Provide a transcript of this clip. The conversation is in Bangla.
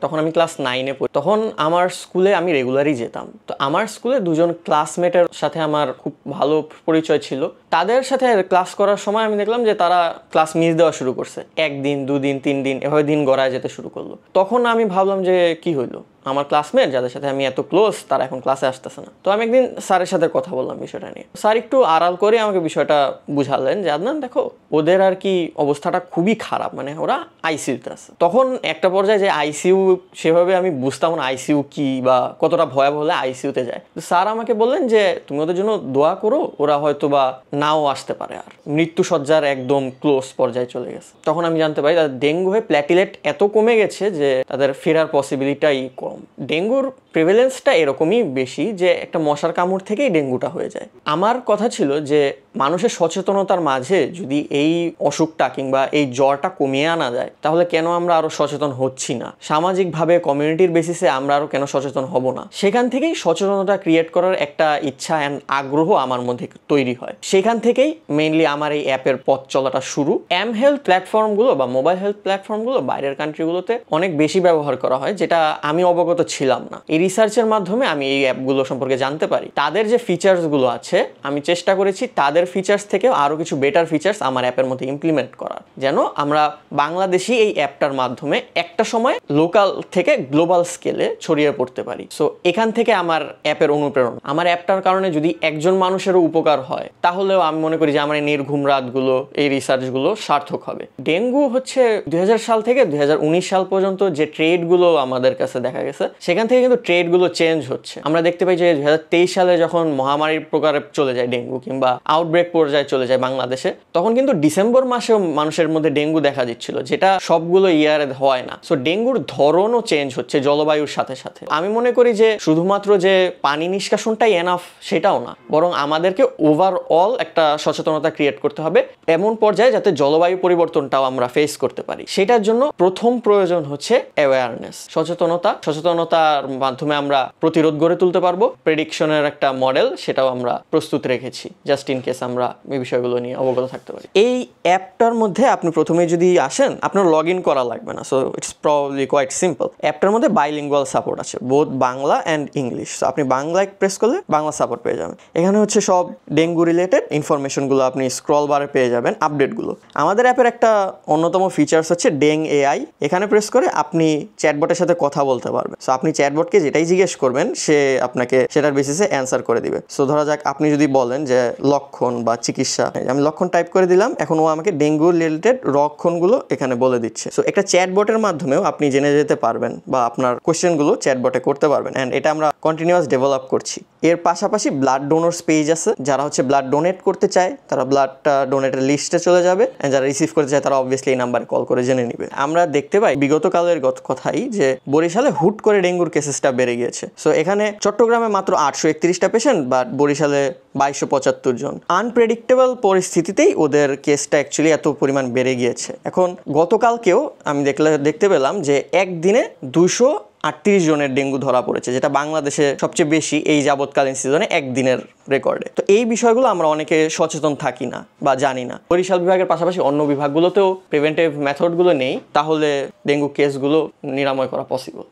তখন আমি ক্লাস 9-এ পড়ি। তখন আমার স্কুলে আমি রেগুলারই যেতাম। তো আমার স্কুলে দুজন ক্লাসমেটের সাথে আমার খুব ভালো পরিচয় ছিল। তাদের সাথে ক্লাস করার সময় আমি দেখলাম যে তারা ক্লাস মিস দেওয়া শুরু করছে, 1 দিন 2 দিন 3 দিন এভাবে দিন গড়ায় যেতে শুরু করলো। তখন আমি ভাবলাম যে কি হইলো, আমার ক্লাসমেট যাদের সাথে আমি এত ক্লোজ তারা এখন ক্লাসে আসতেছে না। তো আমি একদিন স্যারের সাথে কথা বললাম বিষয়টা নিয়ে। স্যার একটু আড়াল করে আমাকে বিষয়টা বুঝালেন যে আদনান দেখো, ওদের আর কি অবস্থাটা খুবই খারাপ, মানে ওরা আইসিইউতে আছে। তখন একটা পর্যায়ে যে আইসিইউ সেভাবে আমি বুঝতাম না আইসিইউ কি বা কতটা ভয়াবহ হলে আইসিইউতে যায়। তো স্যার আমাকে বললেন যে তুমি ওদের জন্য দোয়া করো, ওরা হয়তো বা নাও আসতে পারে, আর মৃত্যুসজ্জার একদম ক্লোজ পর্যায়ে চলে গেছে। তখন আমি জানতে পারি তাদের ডেঙ্গু হয়ে প্ল্যাটিলেট এত কমে গেছে যে তাদের ফেরার পসিবিলিটিটাই কম। ডেঙ্গুর প্রিভেলেন্সটা এরকমই বেশি যে একটা মশার কামড় থেকেই ডেঙ্গুটা হয়ে যায়। আমার কথা ছিল যে মানুষের সচেতনতার মাঝে যদি এই অসুখটা কিংবা এই জ্বরটা কমিয়ে আনা যায় তাহলে কেন আমরা আরো সচেতন হচ্ছি না, সামাজিকভাবে কমিউনিটির বেসিসে আমরা আরো কেন সচেতন হব না। সেখান থেকেই সচেতনতা ক্রিয়েট করার একটা ইচ্ছা অ্যান্ড আগ্রহ আমার মধ্যে তৈরি হয়। সেখান থেকেই মেইনলি আমার এই অ্যাপের পথ চলাটা শুরু। হেলথ প্ল্যাটফর্মগুলো বা মোবাইল হেলথ প্ল্যাটফর্মগুলো বাইরের কান্ট্রিগুলোতে অনেক বেশি ব্যবহার করা হয়, যেটা আমি অবগত ছিলাম না। এই রিসার্চের মাধ্যমে আমি এই অ্যাপগুলো সম্পর্কে জানতে পারি। তাদের যে ফিচার্সগুলো আছে আমি চেষ্টা করেছি তাদের ফিচার্স থেকে আরও কিছু বেটার ফিচার্স আমার অ্যাপের মধ্যে ইমপ্লিমেন্ট করার, যেন আমরা বাংলাদেশি এই অ্যাপটার মাধ্যমে একটা সময় লোকাল থেকে গ্লোবাল স্কেলে ছড়িয়ে পড়তে পারি। সো এখান থেকে আমার অ্যাপের অনুপ্রেরণা। আমার অ্যাপটার কারণে যদি একজন মানুষেরও উপকার হয় তাহলেও আমি মনে করি যে আমার এই নির্ঘুম রাতগুলো, এই রিসার্চগুলো সার্থক হবে। ডেঙ্গু হচ্ছে 2000 সাল থেকে 2019 সাল পর্যন্ত যে ট্রেডগুলো আমাদের কাছে দেখা গেছে সেখান থেকে কিন্তু ট্রেডগুলো চেঞ্জ হচ্ছে। আমরা দেখতে পাই যে 2023 সালে যখন মহামারীর প্রকারে চলে যায় ডেঙ্গু কিংবা আউটব্রেক পর্যায়ে চলে যায় বাংলাদেশে, তখন কিন্তু ডিসেম্বর মাসেও মানুষের মধ্যে ডেঙ্গু দেখা দিচ্ছিল, যেটা সবগুলো ইয়ারে হয় না। সো ডেঙ্গুর ধরনও চেঞ্জ হচ্ছে জলবায়ুর সাথে সাথে। আমি মনে করি যে শুধুমাত্র যে পানি নিষ্কাশনটাই এনাফ সেটাও না, বরং আমাদেরকে ওভারঅল একটা সচেতনতা ক্রিয়েট করতে হবে এমন পর্যায়ে যাতে জলবায়ু পরিবর্তনটাও আমরা ফেস করতে পারি। সেটার জন্য প্রথম প্রয়োজন হচ্ছে অ্যাওয়ারনেস, সচেতনতার মাধ্যমে আমরা প্রতিরোধ গড়ে তুলতে পারবো। প্রেডিকশনের একটা মডেল সেটাও আমরা প্রস্তুত রেখেছি জাস্ট ইন কেস আমরা এই বিষয়গুলো নিয়ে অবগত থাকতে পারি। এই অ্যাপটার মধ্যে আপনি প্রথমে যদি আসেন আপনার লগ ইন করা লাগবে না, so it's probably quite simple. অ্যাপটার মধ্যে বাইলিঙ্গুয়াল সাপোর্ট আছে, both Bangla and English. So আপনি বাংলায় প্রেস করলে বাংলা সাপোর্ট পেয়ে যাবেন। এখানে হচ্ছে সব ডেঙ্গু রিলেটেড ইনফরমেশনগুলো আপনি স্ক্রল বারে পেয়ে যাবেন, আপডেটগুলো। আমাদের অ্যাপের একটা অন্যতম ফিচার্স হচ্ছে ডেং এআই। এখানে প্রেস করে আপনি চ্যাটবটের সাথে কথা বলতে পারবেন। সো আপনি চ্যাটবটকে যেটাই জিজ্ঞেস করবেন সে আপনাকে সেটার বেসিসে অ্যান্সার করে দিবে। সো ধরা যাক আপনি যদি বলেন যে লক্ষণ বা চিকিৎসা, আমি লক্ষণ টাইপ করে দিলাম, এখন ও আমাকে ডেঙ্গু রিলেটেড লক্ষণগুলো এখানে বলে দিচ্ছে। সো একটা চ্যাটবটের মাধ্যমেও আপনি জেনে যেতে পারবেন বা আপনার কোয়েশ্চেনগুলো চ্যাটবটে করতে পারবেন। অ্যান্ড এটা আমরা কন্টিনিউয়াস ডেভেলপ করছি। এর পাশাপাশি ব্লাড ডোনরস পেজ আছে, যারা হচ্ছে ব্লাড ডোনেট করতে চায় তারা ব্লাডটা ডোনেটের লিস্টে চলে যাবে, অ্যান্ড যারা রিসিভ করতে চায় তারা অবভিয়াসলি এই নাম্বারে কল করে জেনে নেবে। আমরা দেখতে পাই বিগত কালের কথাই যে বরিশালে হুট করে ডেঙ্গুর কেসেসটা বেড়ে গিয়েছে। সো এখানে চট্টগ্রামে মাত্র 831টা পেশেন্ট, বাট বরিশালে 2275 জন। আনপ্রেডিক্টেবল পরিস্থিতিতেই ওদের কেসটা অ্যাকচুয়ালি এত পরিমাণ বেড়ে গিয়েছে। এখন গতকালকেও আমি দেখতে পেলাম যে একদিনে 238 জনের ডেঙ্গু ধরা পড়েছে, যেটা বাংলাদেশে সবচেয়ে বেশি এই যাবৎকালীন সিজনে একদিনের রেকর্ডে। তো এই বিষয়গুলো আমরা অনেকে সচেতন থাকি না বা জানি না। বরিশাল বিভাগের পাশাপাশি অন্য বিভাগগুলোতেও প্রিভেন্টিভ মেথডগুলো নেই, তাহলে ডেঙ্গু কেসগুলো নিরাময় করা পসিবল।